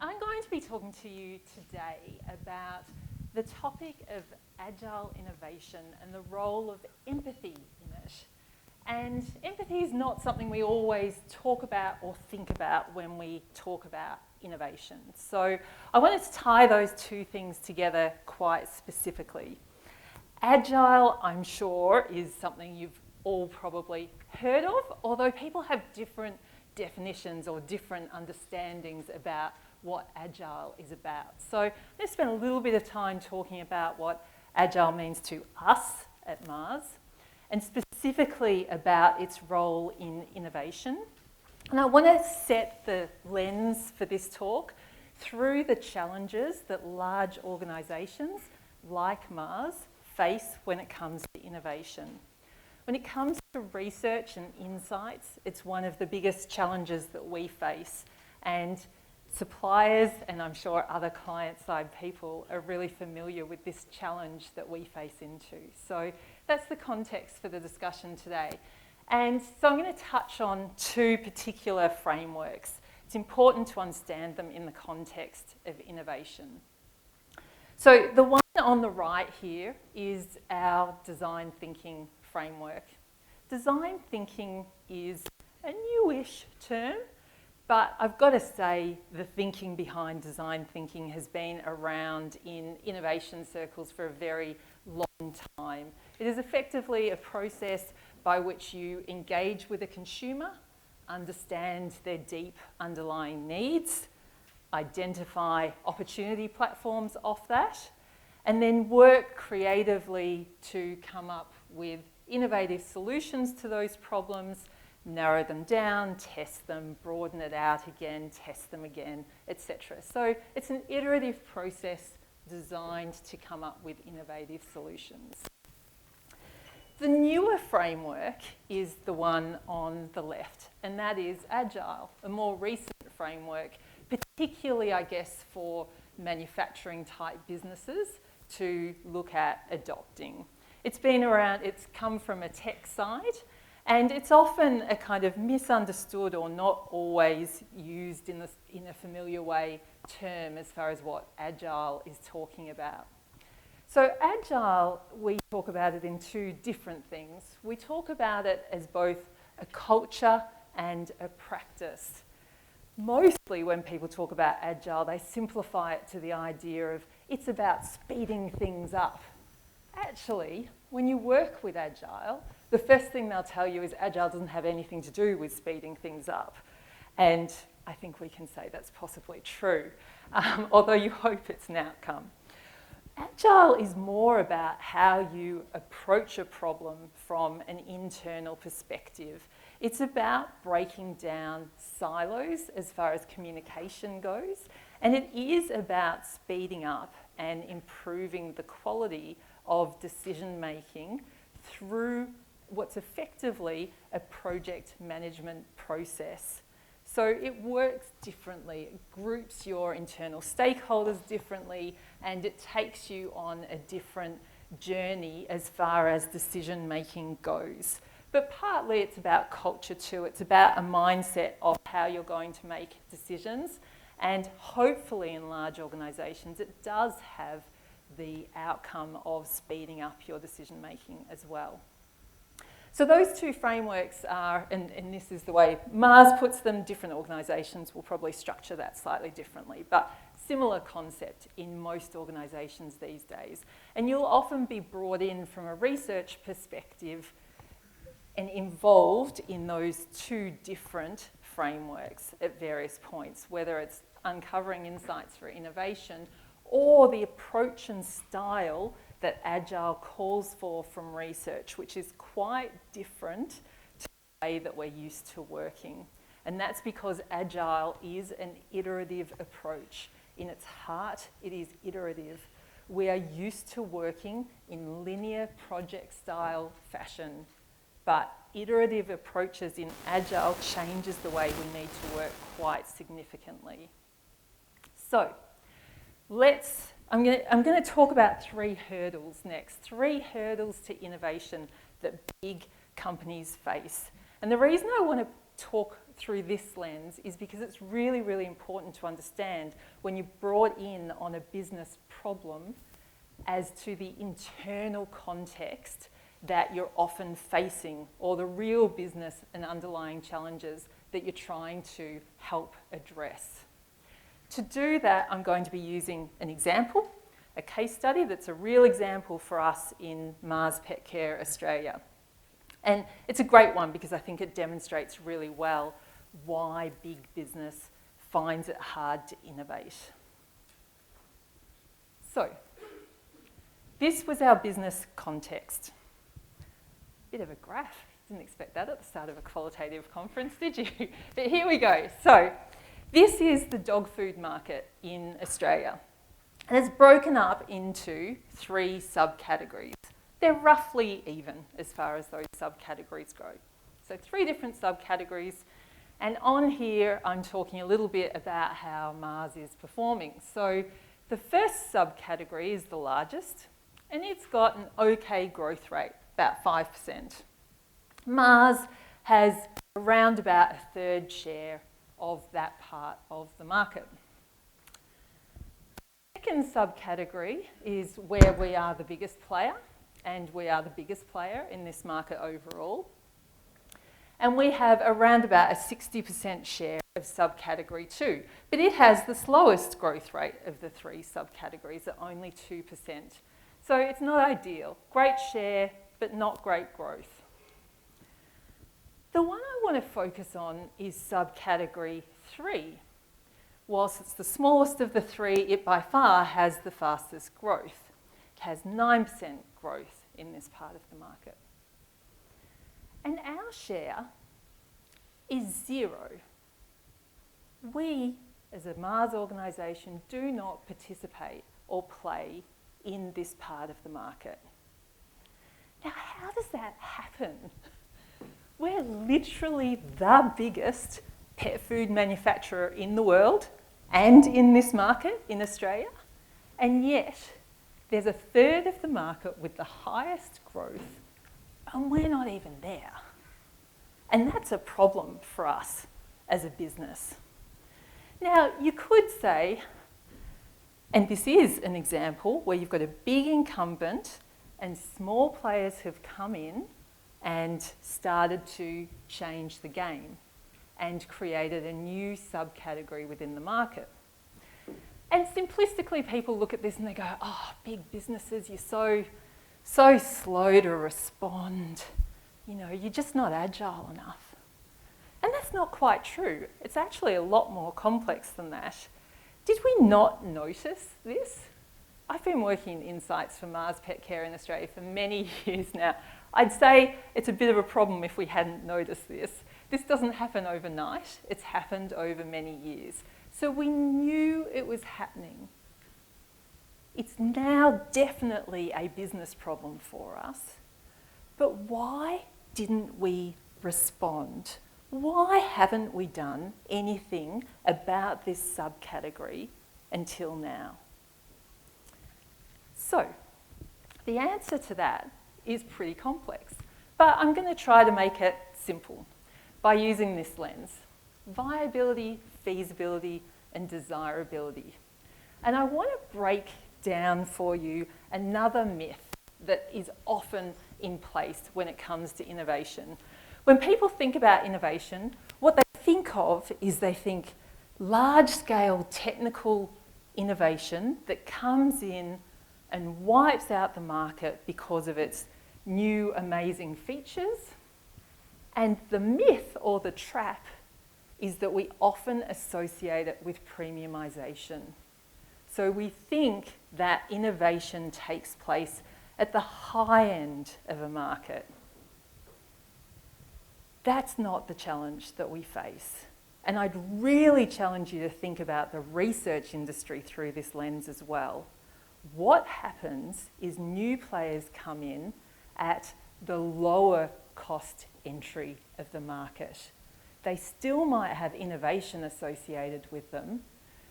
I'm going to be talking to you today about the topic of agile innovation and the role of empathy in it. And empathy is not something we always talk about or think about when we talk about innovation. So I wanted to tie those two things together quite specifically. Agile, I'm sure, is something you've all probably heard of, although people have different definitions or different understandings about what agile is about. So I'm going to spend a little bit of time talking about what agile means to us at Mars, and specifically about its role in innovation. And I want to set the lens for this talk through the challenges that large organisations like Mars face when it comes to innovation. When it comes to research and insights, it's one of the biggest challenges that we face. And suppliers, and I'm sure other client-side people, are really familiar with this challenge that we face into. So that's the context for the discussion today. And so I'm going to touch on two particular frameworks. It's important to understand them in the context of innovation. So the one on the right here is our design thinking framework. Design thinking is a newish term, but I've got to say the thinking behind design thinking has been around in innovation circles for a very long time. It is effectively a process by which you engage with a consumer, understand their deep underlying needs, identify opportunity platforms off that, and then work creatively to come up with innovative solutions to those problems, narrow them down, test them, broaden it out again, test them again, etc. So it's an iterative process designed to come up with innovative solutions. The newer framework is the one on the left, and that is Agile, a more recent framework, particularly, I guess, for manufacturing type businesses to look at adopting. It's been around, it's come from a tech side, and it's often a kind of misunderstood or not always used in a familiar way term as far as what Agile is talking about. So Agile, we talk about it in two different things. We talk about it as both a culture and a practice. Mostly when people talk about Agile, they simplify it to the idea of it's about speeding things up. Actually, when you work with Agile, the first thing they'll tell you is Agile doesn't have anything to do with speeding things up. And I think we can say that's possibly true, although you hope it's an outcome. Agile is more about how you approach a problem from an internal perspective. It's about breaking down silos as far as communication goes, and it is about speeding up and improving the quality of decision making through what's effectively a project management process. So it works differently, it groups your internal stakeholders differently, and it takes you on a different journey as far as decision making goes. But partly it's about culture too. It's about a mindset of how you're going to make decisions, and hopefully in large organisations it does have the outcome of speeding up your decision making as well. So those two frameworks are, and this is the way Mars puts them, different organisations will probably structure that slightly differently, but similar concept in most organisations these days. And you'll often be brought in from a research perspective and involved in those two different frameworks at various points, whether it's uncovering insights for innovation or the approach and style that Agile calls for from research, which is quite different to the way that we're used to working. And that's because Agile is an iterative approach. In its heart, it is iterative. We are used to working in linear project-style fashion, but iterative approaches in Agile changes the way we need to work quite significantly. So, I'm going to talk about three hurdles next. Three hurdles to innovation that big companies face. And the reason I want to talk through this lens is because it's really, really important to understand when you're brought in on a business problem as to the internal context that you're often facing, or the real business and underlying challenges that you're trying to help address. To do that, I'm going to be using an example, a case study that's a real example for us in Mars Pet Care Australia. And it's a great one because I think it demonstrates really well why big business finds it hard to innovate. So, this was our business context. Bit of a graph. Didn't expect that at the start of a qualitative conference, did you? But here we go. So, this is the dog food market in Australia. And it's broken up into 3 subcategories. They're roughly even as far as those subcategories go. So 3 different subcategories. And on here, I'm talking a little bit about how Mars is performing. So the first subcategory is the largest, and it's got an okay growth rate, about 5%. Mars has around about a 1/3 share of that part of the market. The second subcategory is where we are the biggest player, and we are the biggest player in this market overall. And we have around about a 60% share of subcategory 2, but it has the slowest growth rate of the 3 subcategories at only 2%. So it's not ideal. Great share, but not great growth. The one I want to focus on is subcategory 3. Whilst it's the smallest of the 3, it by far has the fastest growth. It has 9% growth in this part of the market. And our share is 0. We, as a Mars organisation, do not participate or play in this part of the market. Now, how does that happen? We're literally the biggest pet food manufacturer in the world and in this market in Australia, and yet there's a 1/3 of the market with the highest growth, and we're not even there. And that's a problem for us as a business. Now, you could say, and this is an example where you've got a big incumbent and small players have come in and started to change the game and created a new subcategory within the market. And simplistically, people look at this and they go, oh, big businesses, you're so slow to respond. You know, you're just not agile enough. And that's not quite true. It's actually a lot more complex than that. Did we not notice this? I've been working in insights for Mars Pet Care in Australia for many years now. I'd say it's a bit of a problem if we hadn't noticed this. This doesn't happen overnight. It's happened over many years. So we knew it was happening. It's now definitely a business problem for us. But why didn't we respond? Why haven't we done anything about this subcategory until now? So, the answer to that is pretty complex, but I'm going to try to make it simple by using this lens: viability, feasibility, and desirability. And I want to break down for you another myth that is often in place when it comes to innovation. When people think about innovation, what they think of is they think large-scale technical innovation that comes in and wipes out the market because of its new amazing features. And the myth or the trap is that we often associate it with premiumisation. So we think that innovation takes place at the high end of a market. That's not the challenge that we face. And I'd really challenge you to think about the research industry through this lens as well. What happens is new players come in at the lower cost entry of the market. They still might have innovation associated with them,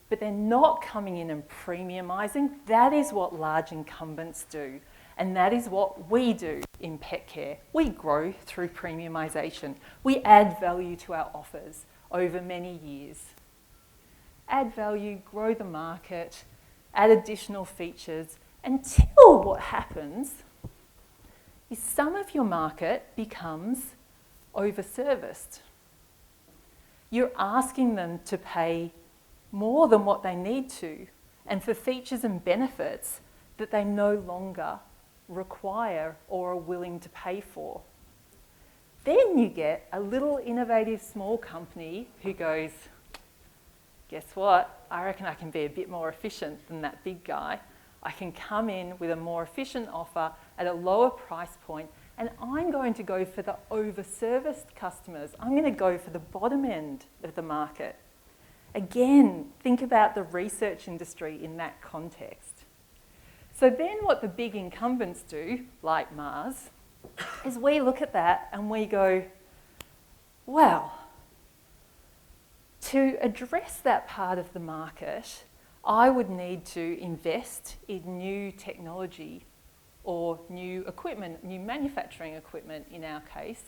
but they're not coming in and premiumising. That is what large incumbents do, and that is what we do in pet care. We grow through premiumisation. We add value to our offers over many years. Add value, grow the market, add additional features, until what happens is some of your market becomes over-serviced. You're asking them to pay more than what they need to, and for features and benefits that they no longer require or are willing to pay for. Then you get a little innovative small company who goes, guess what? I reckon I can be a bit more efficient than that big guy. I can come in with a more efficient offer at a lower price point, and I'm going to go for the over-serviced customers. I'm going to go for the bottom end of the market. Again, think about the research industry in that context. So then what the big incumbents do, like Mars, is we look at that and we go, well, to address that part of the market, I would need to invest in new technology or new equipment, new manufacturing equipment in our case,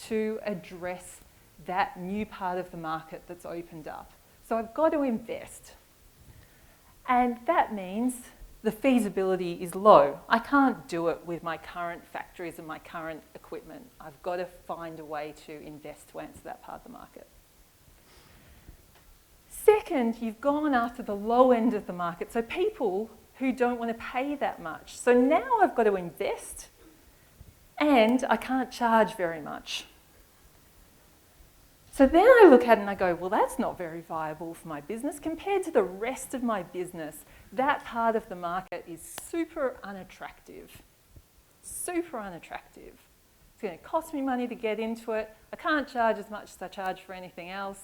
to address that new part of the market that's opened up. So I've got to invest. And that means the feasibility is low. I can't do it with my current factories and my current equipment. I've got to find a way to invest to answer that part of the market. Second, you've gone after the low end of the market, so people who don't want to pay that much. So now I've got to invest and I can't charge very much. So then I look at it and I go, well, that's not very viable for my business. Compared to the rest of my business, that part of the market is super unattractive. Super unattractive. It's going to cost me money to get into it. I can't charge as much as I charge for anything else.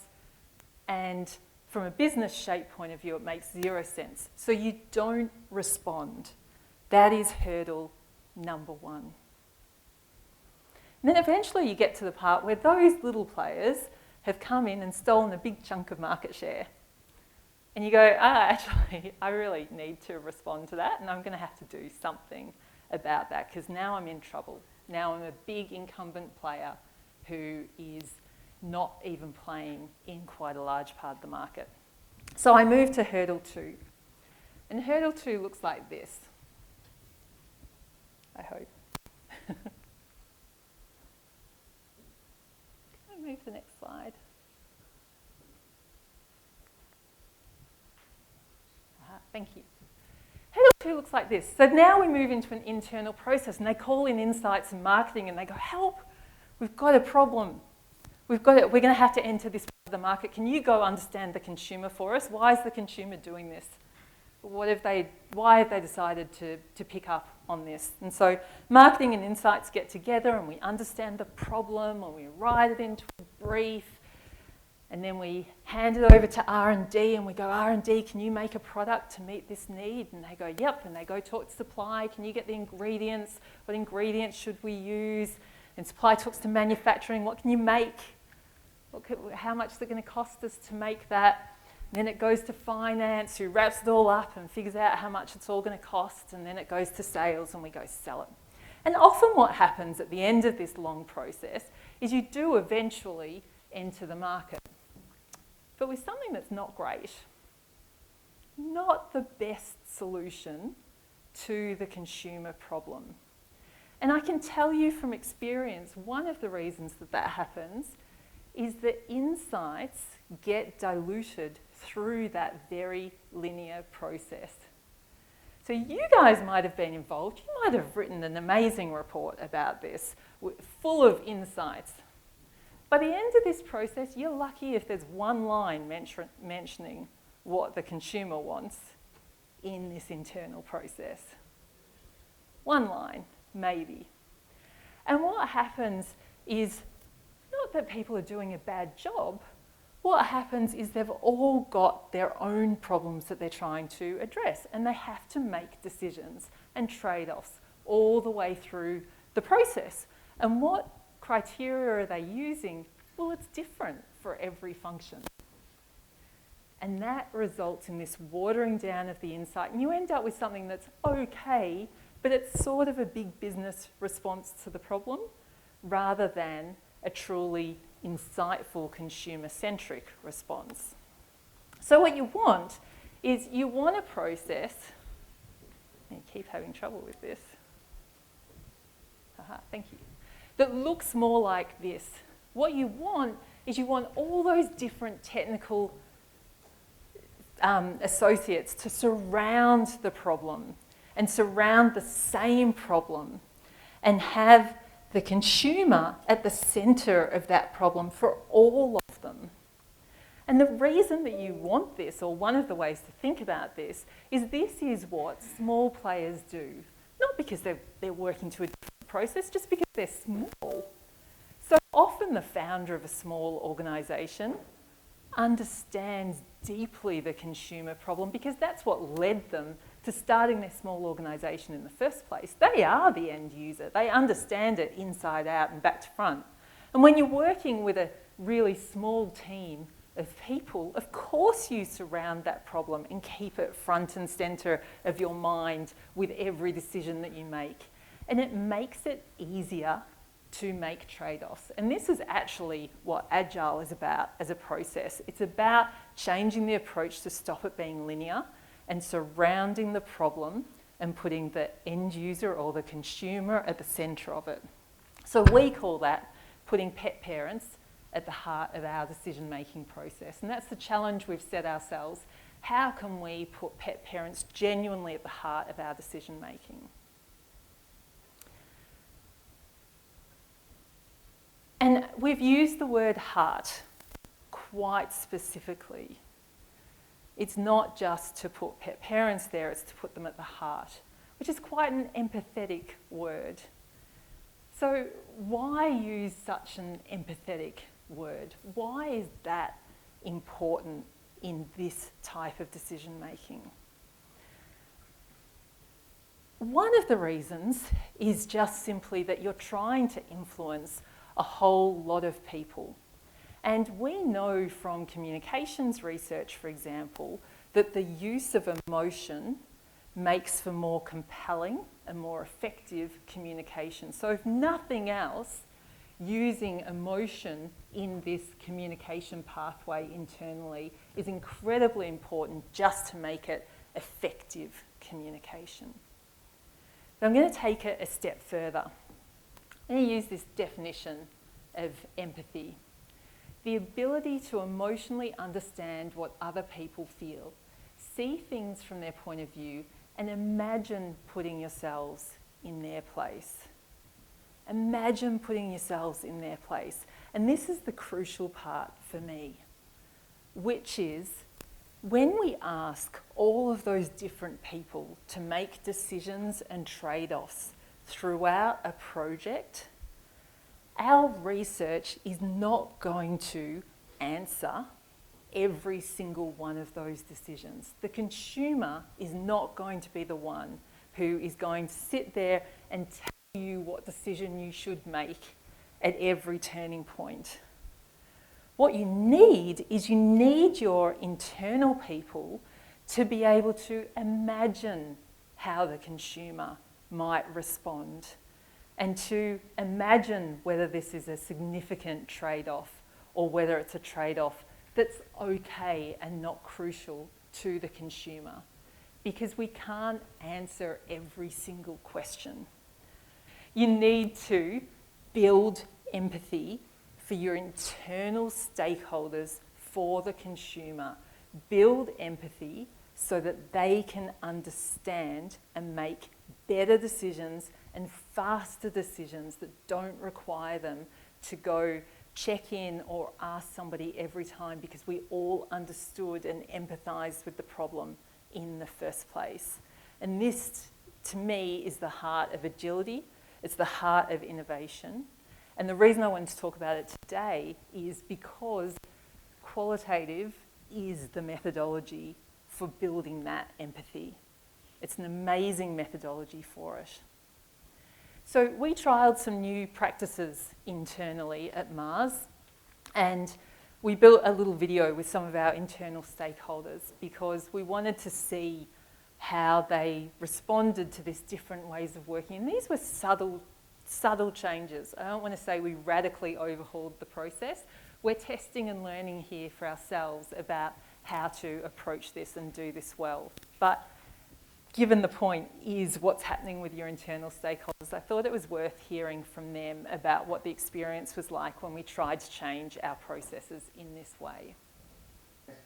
And from a business shape point of view, it makes zero sense. So you don't respond. That is hurdle number one. And then eventually you get to the part where those little players have come in and stolen a big chunk of market share. And you go, actually, I really need to respond to that, and I'm going to have to do something about that because now I'm in trouble. Now I'm a big incumbent player who is not even playing in quite a large part of the market. So I move to hurdle 2. And hurdle 2 looks like this, I hope. Can I move to the next slide? Thank you. Hurdle 2 looks like this. So now we move into an internal process, and they call in insights and marketing, and they go, help, we've got a problem. We're going to have to enter this part of the market. Can you go understand the consumer for us? Why is the consumer doing this? Why have they decided to pick up on this? And so marketing and insights get together and we understand the problem and we write it into a brief and then we hand it over to R&D and we go, R&D, can you make a product to meet this need? And they go, yep. And they go talk to supply. Can you get the ingredients? What ingredients should we use? And supply talks to manufacturing. What can you make? How much is it going to cost us to make that? And then it goes to finance, who wraps it all up and figures out how much it's all going to cost. And then it goes to sales and we go sell it. And often what happens at the end of this long process is you do eventually enter the market, but with something that's not great, not the best solution to the consumer problem. And I can tell you from experience, one of the reasons that happens is that insights get diluted through that very linear process. So you guys might have been involved. You might have written an amazing report about this, full of insights. By the end of this process, you're lucky if there's one line mentioning what the consumer wants in this internal process. One line, maybe. And what happens is not that people are doing a bad job. What happens is they've all got their own problems that they're trying to address, and they have to make decisions and trade-offs all the way through the process. And what criteria are they using? Well, it's different for every function. And that results in this watering down of the insight, and you end up with something that's okay, but it's sort of a big business response to the problem rather than a truly insightful consumer-centric response. So what you want is you want a process, and I keep having trouble with this, thank you, that looks more like this. What you want is you want all those different technical associates to surround the problem and surround the same problem and have the consumer at the centre of that problem for all of them. And the reason that you want this, or one of the ways to think about this is what small players do. Not because they're working to a different process, just because they're small. So often the founder of a small organisation understands deeply the consumer problem because that's what led them to starting their small organisation in the first place. They are the end user. They understand it inside out and back to front. And when you're working with a really small team of people, of course you surround that problem and keep it front and centre of your mind with every decision that you make. And it makes it easier to make trade-offs. And this is actually what Agile is about as a process. It's about changing the approach to stop it being linear and surrounding the problem and putting the end user or the consumer at the centre of it. So we call that putting pet parents at the heart of our decision-making process. And that's the challenge we've set ourselves. How can we put pet parents genuinely at the heart of our decision-making? And we've used the word heart quite specifically. It's not just to put pet parents there, it's to put them at the heart, which is quite an empathetic word. So why use such an empathetic word? Why is that important in this type of decision making? One of the reasons is just simply that you're trying to influence a whole lot of people. And we know from communications research, for example, that the use of emotion makes for more compelling and more effective communication. So if nothing else, using emotion in this communication pathway internally is incredibly important just to make it effective communication. But I'm going to take it a step further. I'm going to use this definition of empathy. The ability to emotionally understand what other people feel, see things from their point of view, and imagine putting yourselves in their place. Imagine putting yourselves in their place. And this is the crucial part for me, which is when we ask all of those different people to make decisions and trade-offs throughout a project, our research is not going to answer every single one of those decisions. The consumer is not going to be the one who is going to sit there and tell you what decision you should make at every turning point. What you need is you need your internal people to be able to imagine how the consumer might respond and to imagine whether this is a significant trade-off or whether it's a trade-off that's okay and not crucial to the consumer, because we can't answer every single question. You need to build empathy for your internal stakeholders, for the consumer. Build empathy so that they can understand and make better decisions and faster decisions that don't require them to go check in or ask somebody every time, because we all understood and empathised with the problem in the first place. And this, to me, is the heart of agility. It's the heart of innovation. And the reason I wanted to talk about it today is because qualitative is the methodology for building that empathy. It's an amazing methodology for it. So we trialled some new practices internally at Mars, and we built a little video with some of our internal stakeholders because we wanted to see how they responded to these different ways of working. And these were subtle changes. I don't want to say we radically overhauled the process. We're testing and learning here for ourselves about how to approach this and do this well. But given the point is what's happening with your internal stakeholders, I thought it was worth hearing from them about what the experience was like when we tried to change our processes in this way.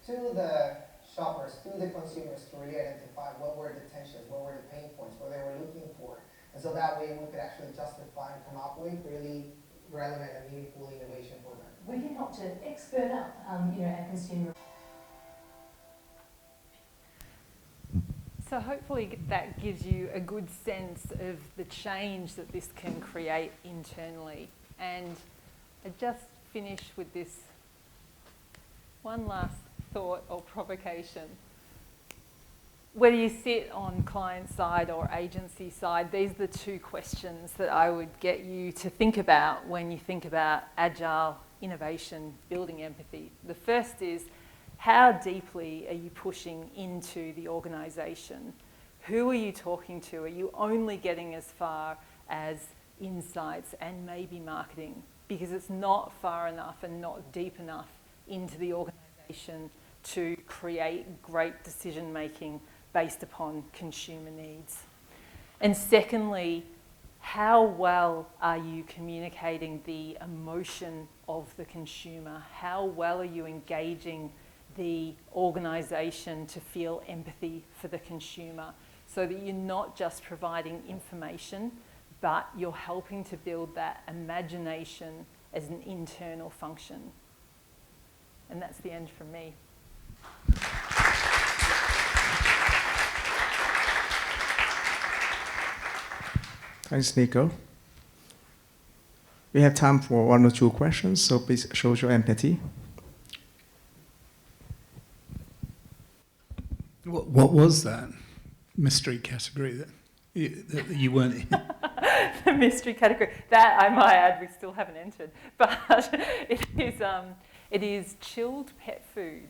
To the shoppers, to the consumers, to really identify what were the tensions, what were the pain points, what they were looking for. And so that way we could actually justify and come up with really relevant and meaningful innovation for them. We can help to expert up our consumer. So hopefully that gives you a good sense of the change that this can create internally. And I just finish with this one last thought or provocation. Whether you sit on client side or agency side, these are the two questions that I would get you to think about when you think about agile innovation, building empathy. The first is, how deeply are you pushing into the organisation? Who are you talking to? Are you only getting as far as insights and maybe marketing? Because it's not far enough and not deep enough into the organisation to create great decision making based upon consumer needs. And secondly, how well are you communicating the emotion of the consumer? How well are you engaging the organisation to feel empathy for the consumer, so that you're not just providing information, but you're helping to build that imagination as an internal function. And that's the end from me. Thanks, Nicole. We have time for one or two questions, so please show your empathy. What was that mystery category that you weren't in? The mystery category. That, I might add, we still haven't entered. But it is chilled pet food,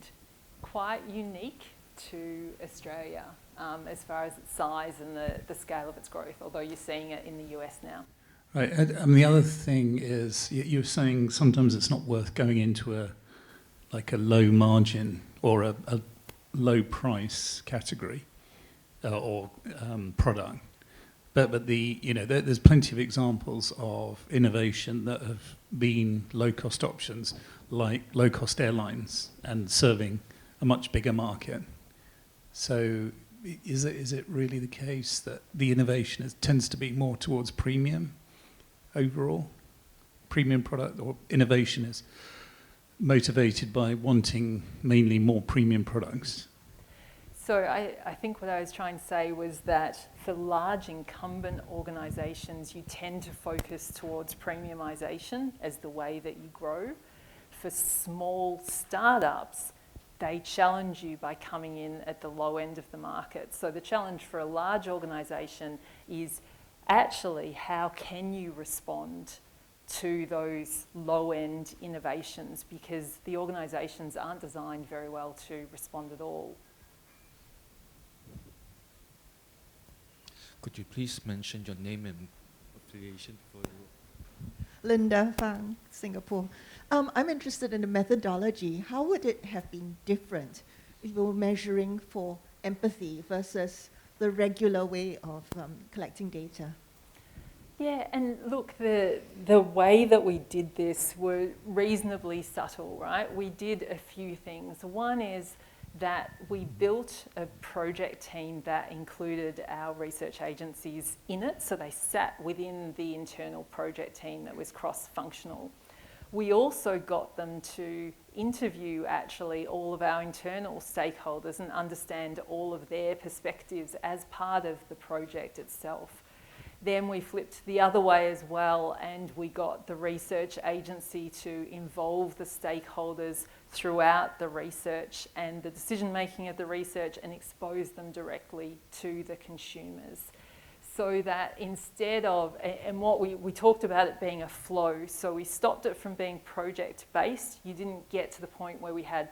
quite unique to Australia as far as its size and the scale of its growth, although you're seeing it in the US now. Right. And the other thing is, you're saying sometimes it's not worth going into a low margin or a low price category or product, but there's plenty of examples of innovation that have been low cost options, like low cost airlines, and serving a much bigger market. So is it really the case that the innovation tends to be more towards premium overall, premium product, or innovation is motivated by wanting mainly more premium products? So I think what I was trying to say was that for large incumbent organisations, you tend to focus towards premiumisation as the way that you grow. For small startups, they challenge you by coming in at the low end of the market. So the challenge for a large organisation is actually how can you respond to those low-end innovations, because the organisations aren't designed very well to respond at all. Could you please mention your name and affiliation for you? Linda from Singapore. I'm interested in the methodology. How would it have been different if we were measuring for empathy versus the regular way of collecting data? Yeah, and look, the way that we did this were reasonably subtle, right? We did a few things. One is that we built a project team that included our research agencies in it, so they sat within the internal project team that was cross-functional. We also got them to interview actually all of our internal stakeholders and understand all of their perspectives as part of the project itself. Then we flipped the other way as well, and we got the research agency to involve the stakeholders throughout the research and the decision making of the research and expose them directly to the consumers. So that instead of, and what we talked about it being a flow, so we stopped it from being project based. You didn't get to the point where we had,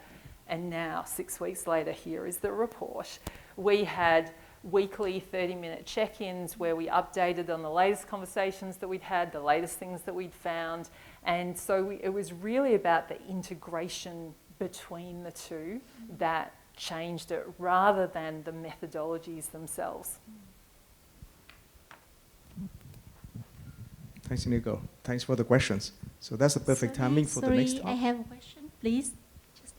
and now 6 weeks later, here is the report. We had weekly 30-minute check-ins where we updated on the latest conversations that we'd had, the latest things that we'd found. And so it was really about the integration between the two that changed it rather than the methodologies themselves. Thanks, Nicole. Thanks for the questions. So that's the perfect timing for the next talk. I have a question, please.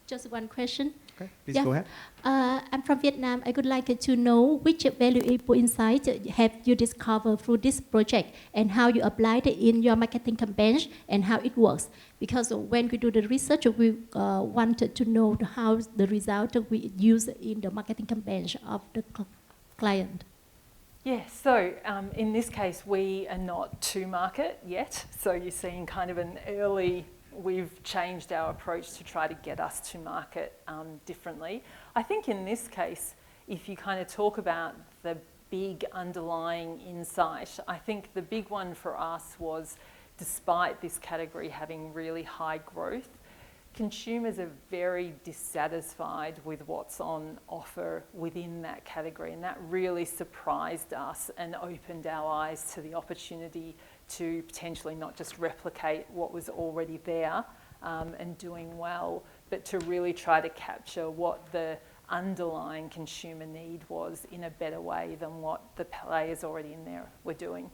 Just one question. Okay, please Yeah. go ahead. I'm from Vietnam. I would like to know which valuable insights have you discovered through this project and how you applied it in your marketing campaign and how it works. Because when we do the research, we wanted to know how the result we use in the marketing campaign of the client. Yeah, so in this case, we are not to market yet. So you're seeing kind of an early, we've changed our approach to try to get us to market differently. I think in this case, if you kind of talk about the big underlying insight, I think the big one for us was, despite this category having really high growth, consumers are very dissatisfied with what's on offer within that category, and that really surprised us and opened our eyes to the opportunity to potentially not just replicate what was already there and doing well, but to really try to capture what the underlying consumer need was in a better way than what the players already in there were doing.